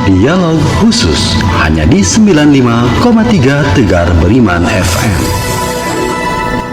Dialog khusus hanya di 95,3 Tegar Beriman FM.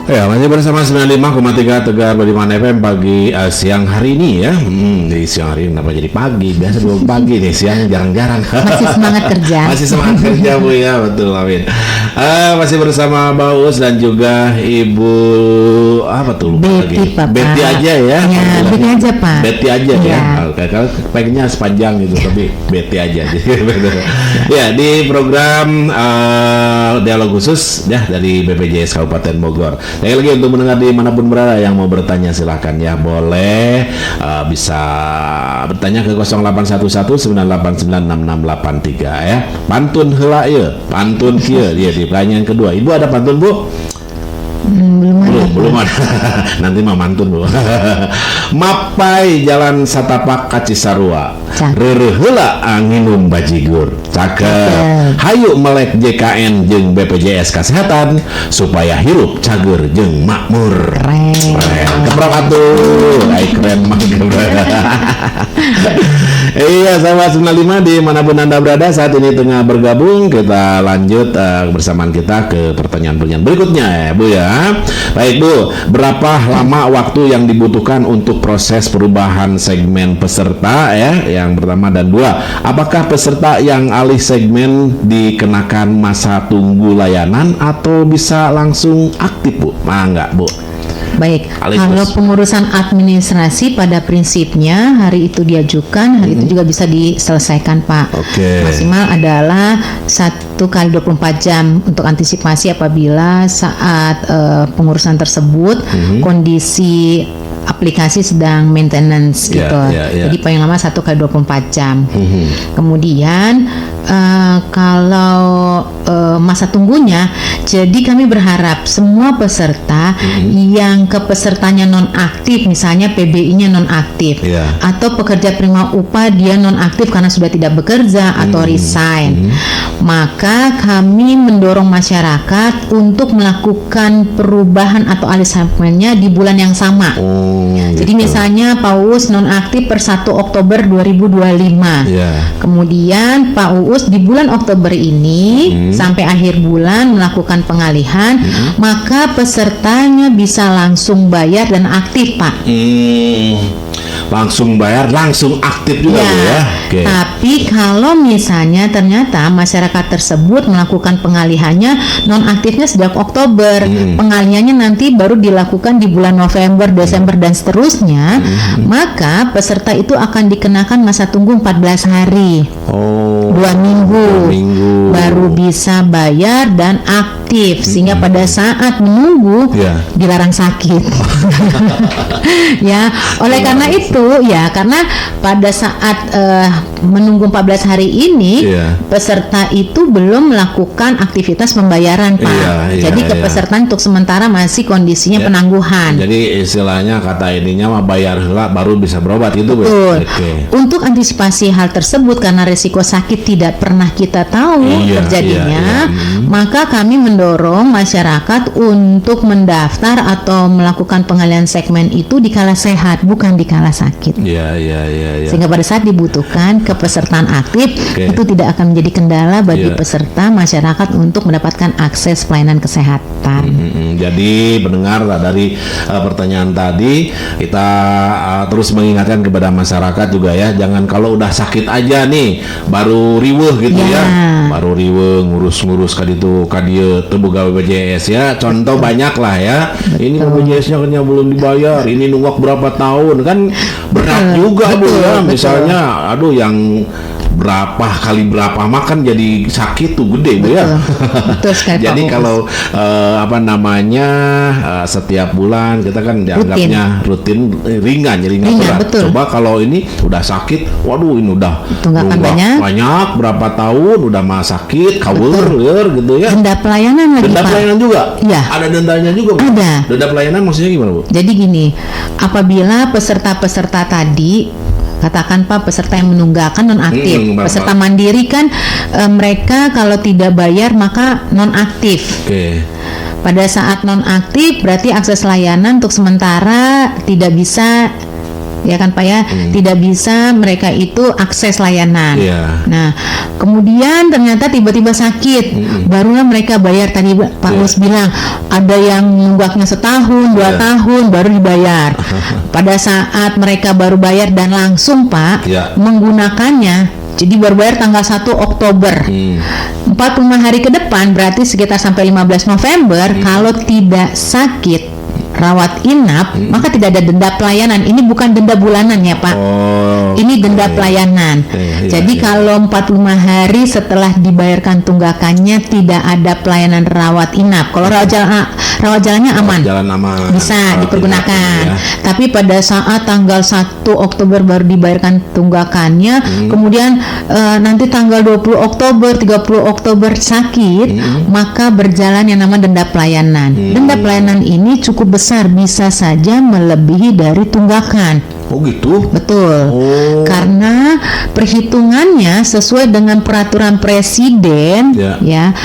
Ya, masih bersama 95,3 Tegar Beriman FM pagi siang hari ini ya. Di siang hari ini kenapa jadi pagi? Biasa belum pagi nih, siang jarang-jarang. Masih semangat kerja. Masih semangat kerja Bu ya, betul, amin. Masih bersama Baus dan juga Ibu apa tuh lupa Betty, lagi. Papa. Betty aja ya. Ya, Betty aja Pak. Betty aja ya. Ya. Kalau pengennya sepanjang gitu, tapi Betty aja. Ya, di program dialog khusus ya dari BPJS Kabupaten Bogor. Sekali lagi untuk mendengar dimanapun berada yang mau bertanya silahkan ya, boleh bisa bertanya ke 0811-989-6683 ya. Pantun heula ya, pantun kieu dia di pertanyaan kedua. Ibu ada pantun Bu? Belum ada. Nanti mah mantun Bu. Mapai jalan satapak ka Cisarua. Reureuh heula nginum bajigur. Cakep. Hayu melek JKN jeung BPJS Kesehatan supaya hirup cager jeung makmur. Keren. Keprok atuh. Ai keren mah. Iya, sahabat 95 di manapun Anda berada saat ini tengah bergabung, kita lanjut kebersamaan kita ke pertanyaan-pertanyaan berikutnya ya Bu ya. Baik Bu, berapa lama waktu yang dibutuhkan untuk proses perubahan segmen peserta ya, yang pertama dan dua, apakah peserta yang alih segmen dikenakan masa tunggu layanan atau bisa langsung aktif Bu? Enggak Bu. Baik, kalau pengurusan administrasi pada prinsipnya hari itu diajukan, hari itu juga bisa diselesaikan Pak. Maksimal adalah 1x24 jam untuk antisipasi apabila saat pengurusan tersebut kondisi aplikasi sedang maintenance gitu. Jadi paling lama 1x24 jam. Kemudian kalau masa tunggunya, jadi kami berharap semua peserta yang kepesertanya non-aktif, misalnya PBI-nya non-aktif, atau pekerja penerima upah dia non-aktif karena sudah tidak bekerja atau resign, maka kami mendorong masyarakat untuk melakukan perubahan atau alih segmennya di bulan yang sama. Jadi misalnya Pak Uus non-aktif per 1 Oktober 2025. Kemudian Pak Uus di bulan Oktober ini sampai akhir bulan melakukan pengalihan, maka pesertanya bisa langsung bayar dan aktif Pak. Langsung bayar, langsung aktif juga ya. Tapi kalau misalnya ternyata masyarakat tersebut melakukan pengalihannya non-aktifnya sejak Oktober, pengalihannya nanti baru dilakukan di bulan November, Desember dan seterusnya, maka peserta itu akan dikenakan masa tunggu 14 hari. 2 minggu baru bisa bayar dan aktif, sehingga pada saat menunggu dilarang sakit. Ya, oleh karena itu ya, karena pada saat menunggu 14 hari ini peserta itu belum melakukan aktivitas pembayaran Pak. Jadi kepesertaan untuk sementara masih kondisinya penangguhan. Jadi istilahnya kata ininya mah bayar heula baru bisa berobat gitu Bu. Untuk antisipasi hal tersebut karena risiko sakit tidak pernah kita tahu terjadinya, maka kami mendorong masyarakat untuk mendaftar atau melakukan pengalihan segmen itu di kala sehat, bukan di kala sakit. Sehingga pada saat dibutuhkan kepesertaan aktif itu tidak akan menjadi kendala bagi peserta masyarakat untuk mendapatkan akses pelayanan kesehatan. Jadi pendengar dari pertanyaan tadi kita terus mengingatkan kepada masyarakat juga ya, jangan kalau udah sakit aja nih baru riweuh gitu ya. Baru riweuh ngurus-ngurus kaditu kadieu teu boga BPJS ya. Contoh banyak lah ya. Ini BPJS-nya kan belum dibayar, ini nunggak berapa tahun kan berat juga Bu ya. Misalnya aduh yang berapa kali berapa makan jadi sakit tuh gede Bu ya. Jadi kalau setiap bulan kita kan dianggapnya rutin ringan berat. Coba kalau ini udah sakit, waduh ini udah tunggakan banyak berapa tahun udah mah sakit kaweur gitu ya. Denda pelayanan lagi Pak. Pelayanan juga? Iya. Ada dendanya juga Bu? Ada. Denda pelayanan maksudnya gimana Bu? Jadi gini, apabila peserta-peserta tadi, katakan Pak peserta yang menunggakan non-aktif, peserta mandiri kan mereka kalau tidak bayar maka non-aktif. Pada saat non-aktif berarti akses layanan untuk sementara tidak bisa ya kan Pak ya, tidak bisa mereka itu akses layanan. Iya. Nah, kemudian ternyata tiba-tiba sakit, barulah mereka bayar. Tadi Pak Us bilang ada yang nunggaknya setahun, 2 tahun baru dibayar. Pada saat mereka baru bayar dan langsung Pak menggunakannya, jadi baru bayar tanggal 1 Oktober. 45 hari ke depan berarti sekitar sampai 15 November kalau tidak sakit rawat inap, maka tidak ada denda pelayanan. Ini bukan denda bulanan ya Pak. Ini denda pelayanan. Jadi kalau 45 hari setelah dibayarkan tunggakannya tidak ada pelayanan rawat inap. Kalau rawat jalannya aman. Jalan aman. Bisa dipergunakan. Tapi pada saat tanggal 1 Oktober baru dibayarkan tunggakannya, kemudian nanti tanggal 20 Oktober, 30 Oktober sakit, maka berjalan yang namanya denda pelayanan. Denda pelayanan ini cukup besar, bisa saja melebihi dari tunggakan. Oh gitu? Betul. Karena perhitungannya sesuai dengan peraturan presiden ya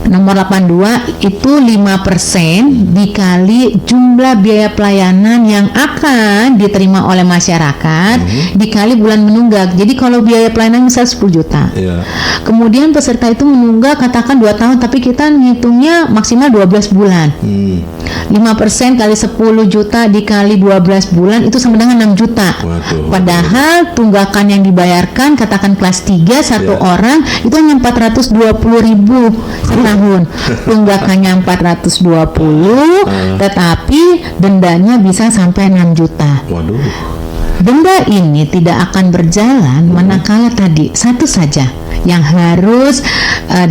nomor 82 itu 5% dikali jumlah biaya pelayanan yang akan diterima oleh masyarakat dikali bulan menunggak. Jadi kalau biaya pelayanan misal 10 juta. Kemudian peserta itu menunggak katakan 2 tahun tapi kita ngitungnya maksimal 12 bulan. 5% kali 10 juta dikali 12 bulan itu sama dengan 6 juta. Padahal tunggakan yang dibayarkan katakan kelas 3 satu orang itu hanya 420.000 setahun. Tunggakannya 420 tetapi dendanya bisa sampai 6 juta. Denda ini tidak akan berjalan manakala tadi satu saja yang harus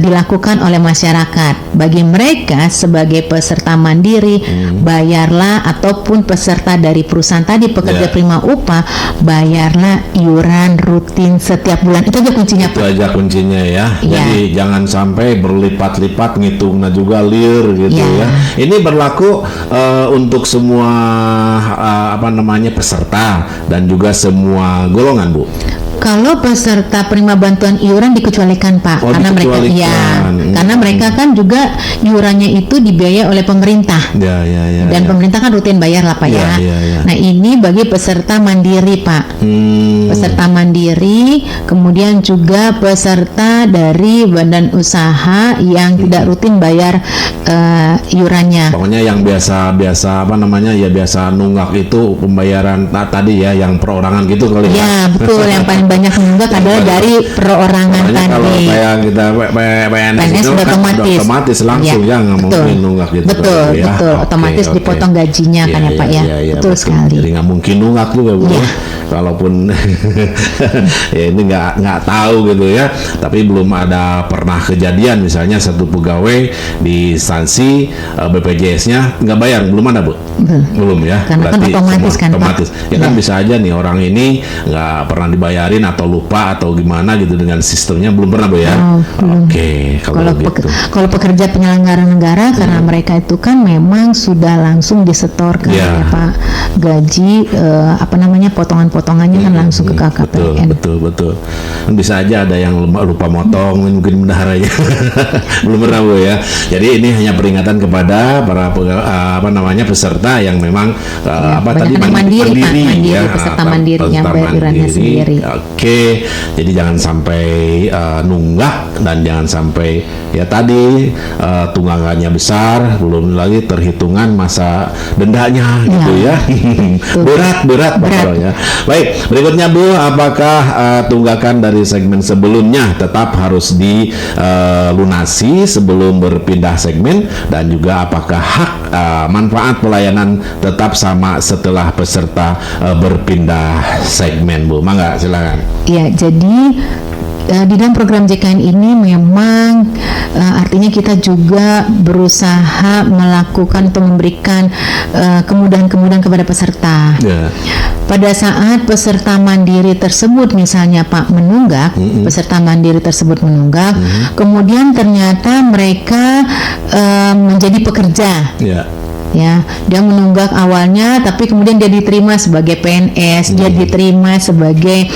dilakukan oleh masyarakat. Bagi mereka sebagai peserta mandiri, bayarlah ataupun peserta dari perusahaan tadi pekerja prima upah, bayarlah iuran rutin setiap bulan. Itu aja kuncinya Pak. Itu aja kuncinya ya. Jadi jangan sampai berlipat-lipat ngitungnya juga lir gitu ya. Ini berlaku untuk semua peserta dan juga semua golongan Bu. Kalau peserta penerima bantuan iuran dikecualikan Pak, karena mereka karena mereka kan juga iurannya itu dibiayai oleh pemerintah. Dan pemerintah kan rutin bayar lah Pak ya. Nah, ini bagi peserta mandiri Pak. Peserta mandiri, kemudian juga peserta dari badan usaha yang tidak rutin bayar iurannya. Pokoknya yang biasa biasa nunggak itu pembayaran tadi ya, yang perorangan gitu kali ya. Ya, betul. Yang paling banyak menunggak adalah dari perorangan tadi. Kalau kayak kita PNS itu sudah kan otomatis langsung nggak mungkin nunggak gitu. Betul. Otomatis dipotong gajinya kan ya Pak ya. Betul sekali. Jadi nggak mungkin nunggak juga Bu. Kalaupun ya ini nggak tahu gitu ya. Tapi belum ada pernah kejadian misalnya satu pegawai di instansi BPJS-nya nggak bayar, belum ada Bu. Belum ya. Karena berarti kan otomatis kan otomatis. Ya kan bisa aja nih orang ini nggak pernah dibayarin atau lupa atau gimana gitu dengan sistemnya, belum pernah Bu ya. Oke, kalau gitu. Kalau pekerja penyelenggara negara karena mereka itu kan memang sudah langsung disetorkan ya Pak gaji potongannya kan langsung ke KKPN. Betul. Bisa aja ada yang lupa motong mungkin bendaharanya. Belum pernah Bu ya. Jadi ini hanya peringatan kepada para peserta yang memang mandiri ya, peserta mandiri yang bayar iurannya sendiri. Oke. Jadi jangan sampai nunggak dan jangan sampai ya tadi tunggakannya besar, belum lagi terhitungan masa dendanya gitu ya. berat pokoknya. Baik, berikutnya Bu, apakah tunggakan dari segmen sebelumnya tetap harus dilunasi sebelum berpindah segmen, dan juga apakah hak manfaat pelayanan tetap sama setelah peserta berpindah segmen Bu? Mangga silakan. Ya, jadi di dalam program JKN ini memang artinya kita juga berusaha melakukan atau memberikan kemudahan-kemudahan kepada peserta. Pada saat peserta mandiri tersebut misalnya Pak menunggak, peserta mandiri tersebut menunggak, kemudian ternyata mereka menjadi pekerja. Ya, dia menunggak awalnya, tapi kemudian dia diterima sebagai PNS, dia diterima sebagai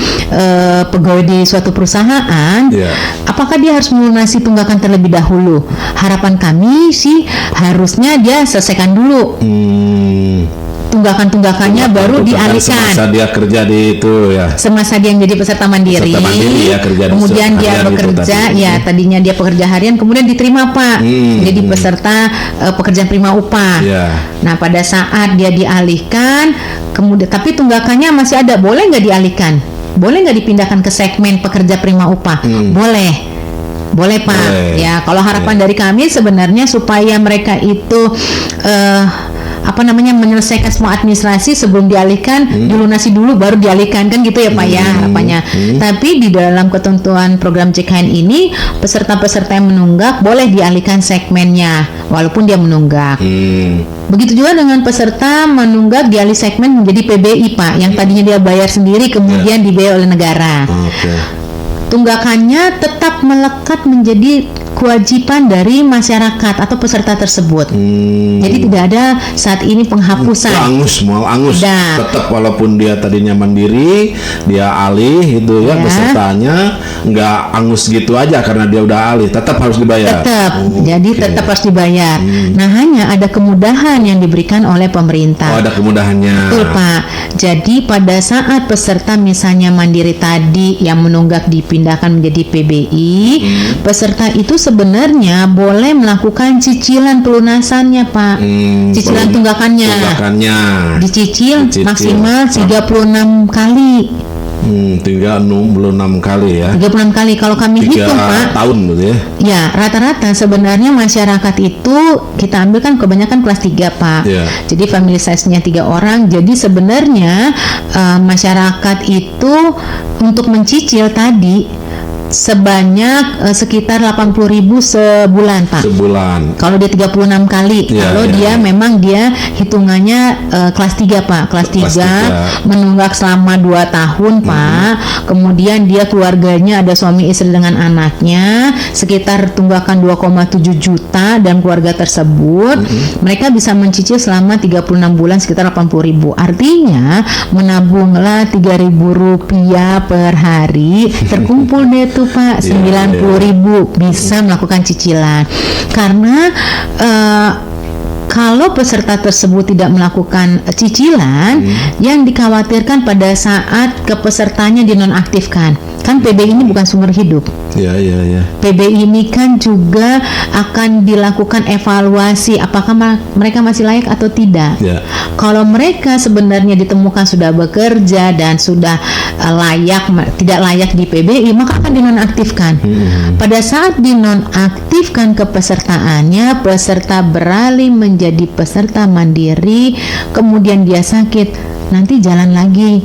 pegawai di suatu perusahaan. Apakah dia harus melunasi tunggakan terlebih dahulu? Harapan kami sih harusnya dia selesaikan dulu. tunggakan-tunggakannya baru Untuk dialihkan. semasa dia kerja di itu ya. Semasa dia menjadi peserta mandiri, ya, kerja di kemudian dia harian itu bekerja, tadi. ya tadinya dia pekerja harian, kemudian diterima Pak, jadi peserta pekerjaan prima upah. Ya. Nah pada saat dia dialihkan, kemudian tapi tunggakannya masih ada, boleh nggak dialihkan? Boleh nggak dipindahkan ke segmen pekerja prima upah? Boleh Pak. Boleh. Ya kalau harapan dari kami sebenarnya supaya mereka itu menyelesaikan semua administrasi sebelum dialihkan, dilunasi dulu baru dialihkan, kan gitu ya Pak ya harapannya. Tapi di dalam ketentuan program JKN ini peserta-peserta yang menunggak boleh dialihkan segmennya walaupun dia menunggak. Begitu juga dengan peserta menunggak dialih segmen menjadi PBI Pak, yang tadinya dia bayar sendiri kemudian dibayar oleh negara. Tunggakannya tetap melekat menjadi kewajiban dari masyarakat atau peserta tersebut. Jadi tidak ada saat ini penghapusan. Mau angus. Tetap walaupun dia tadinya mandiri, dia alih itu ya, pesertanya nggak angus gitu aja karena dia udah alih, tetap harus dibayar. Jadi tetap harus dibayar. Nah hanya ada kemudahan yang diberikan oleh pemerintah. Ada kemudahannya. Betul Pak. Jadi pada saat peserta misalnya mandiri tadi yang menunggak dipindahkan menjadi PBI, peserta itu sebenarnya boleh melakukan cicilan pelunasannya Pak. Cicilan tunggakannya dicicil maksimal 36 kali. 36 kali ya. 36 kali kalau kami hitung Pak. 3 tahun gitu ya. Ya, rata-rata sebenarnya masyarakat itu kita ambil kan kebanyakan kelas 3 Pak. Jadi family size-nya 3 orang. Jadi sebenarnya masyarakat itu untuk mencicil tadi sebanyak sekitar 80.000 sebulan Pak. Kalau dia 36 kali. Kalau dia memang dia hitungannya kelas 3 Pak. Kelas 3 menunggak selama 2 tahun Pak. Kemudian dia keluarganya ada suami istri dengan anaknya, sekitar tunggakan 2,7 juta dan keluarga tersebut mereka bisa mencicil selama 36 bulan sekitar 80.000. Artinya menabunglah 3.000 rupiah per hari, terkumpul deh tuh Pak 90.000 bisa melakukan cicilan. Karena kalau peserta tersebut tidak melakukan cicilan, yang dikhawatirkan pada saat kepesertanya dinonaktifkan, kan PBI ini bukan sumber hidup. PBI ini kan juga akan dilakukan evaluasi apakah mereka masih layak atau tidak. Kalau mereka sebenarnya ditemukan sudah bekerja dan sudah tidak layak di PBI, maka akan dinonaktifkan. Pada saat dinonaktifkan kepesertaannya, peserta beralih menjadi peserta mandiri, kemudian dia sakit, nanti jalan lagi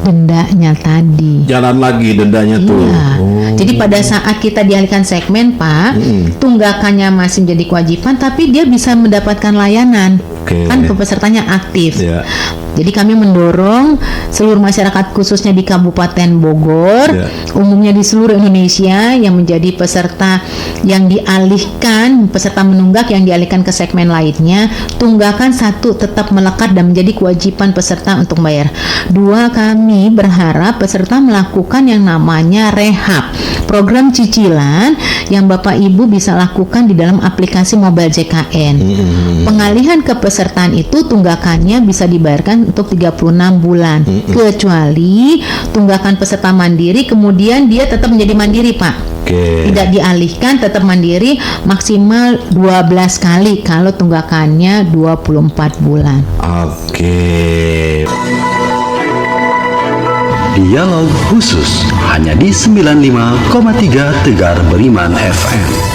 dendanya tadi. Tuh. Jadi pada saat kita dialihkan segmen Pak, tunggakannya masih menjadi kewajiban, tapi dia bisa mendapatkan layanan. Kan pesertanya aktif. Jadi kami mendorong seluruh masyarakat khususnya di Kabupaten Bogor, umumnya di seluruh Indonesia yang menjadi peserta yang dialihkan, peserta menunggak yang dialihkan ke segmen lainnya, tunggakan 1 tetap melekat dan menjadi kewajiban peserta untuk bayar. 2, kami berharap peserta melakukan yang namanya rehab, program cicilan yang Bapak Ibu bisa lakukan di dalam aplikasi mobile JKN. Pengalihan kepesertaan itu tunggakannya bisa dibayarkan untuk 36 bulan, kecuali tunggakan peserta mandiri kemudian dia tetap menjadi mandiri Pak. Tidak dialihkan, tetap mandiri maksimal 12 kali kalau tunggakannya 24 bulan. Dialog khusus hanya di 95,3 Tegar Beriman FM.